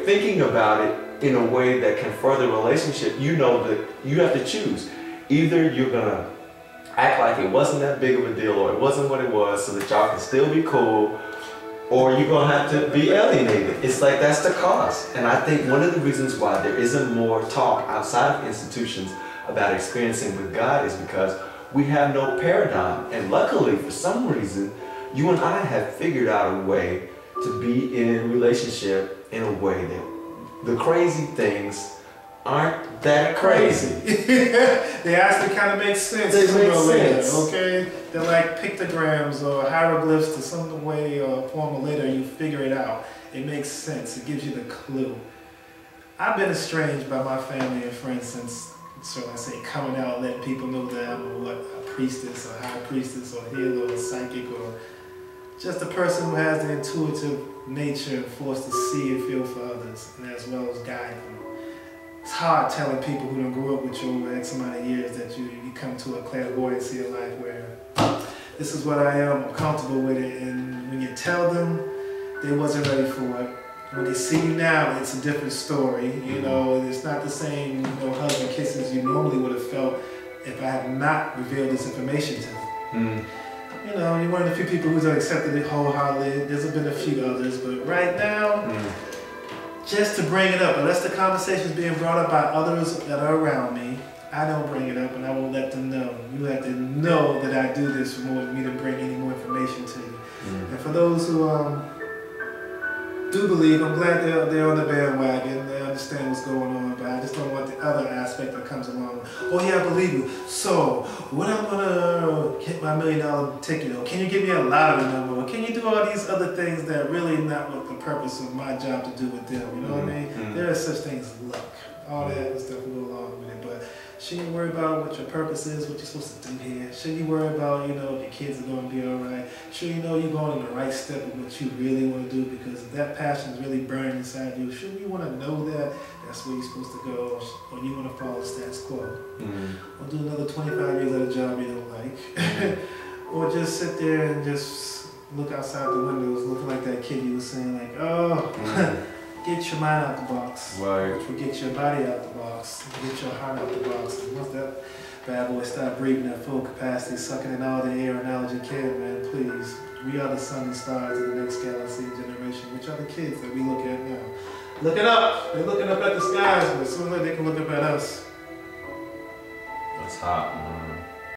you're thinking about it in a way that can further the relationship, you know that you have to choose. Either you're gonna act like it wasn't that big of a deal, or it wasn't what it was, so that y'all can still be cool, or you're gonna have to be alienated. It's like that's the cost. And I think one of the reasons why there isn't more talk outside of institutions about experiencing with God is because we have no paradigm. And luckily, for some reason, you and I have figured out a way to be in a relationship in a way that the crazy things aren't that crazy. They actually kind of make sense. They make sense. Okay? They're like pictograms or hieroglyphs to some way or form, or later you figure it out. It makes sense. It gives you the clue. I've been estranged by my family and friends since, so I say, coming out, letting people know that I'm a priestess or high priestess or healer or psychic, or just a person who has the intuitive nature and force to see and feel for others, and as well as guide them. It's hard telling people who don't grow up with you over X amount of years that you come to a clairvoyancy of life where this is what I am, I'm comfortable with it, and when you tell them, they wasn't ready for it. When they see you now, it's a different story. You know, it's not the same, you know, hugs and kisses you normally would have felt if I had not revealed this information to them. You know, you're one of the few people who's accepted it wholeheartedly. There's been a few others, but right now, just to bring it up, unless the conversation is being brought up by others that are around me, I don't bring it up and I won't let them know. You have to know that I do this for more than me to bring any more information to you. And for those who do believe, I'm glad they're on the bandwagon, they understand what's going on, but I just don't want the other aspect that comes along. Oh yeah, I believe you. So, when I'm gonna get my $1 million ticket, or can you give me a lottery number, or can you do all these other things that really not what the purpose of my job to do with them, you know what I mean? There are such things as luck. All that stuff will go along with it, but shouldn't you worry about what your purpose is, what you're supposed to do here? Shouldn't you worry about, you know, if your kids are going to be all right? Should you know you're going in the right step of what you really want to do? Because if that passion is really burning inside you, shouldn't you want to know that that's where you're supposed to go, or you want to follow the status quo? Or do another 25 years at a job you don't like? Or just sit there and just look outside the windows looking like that kid you were saying, like, oh, get your mind out the box. Right. Which will get your body out the box. Get your heart out the box. And once that bad boy start breathing at full capacity, sucking in all the air and knowledge you can, man, please. We are the sun and stars of the next galaxy and generation, which are the kids that we look at now. Looking up. They're looking up at the skies, but sooner they can look up at us. That's hot, man.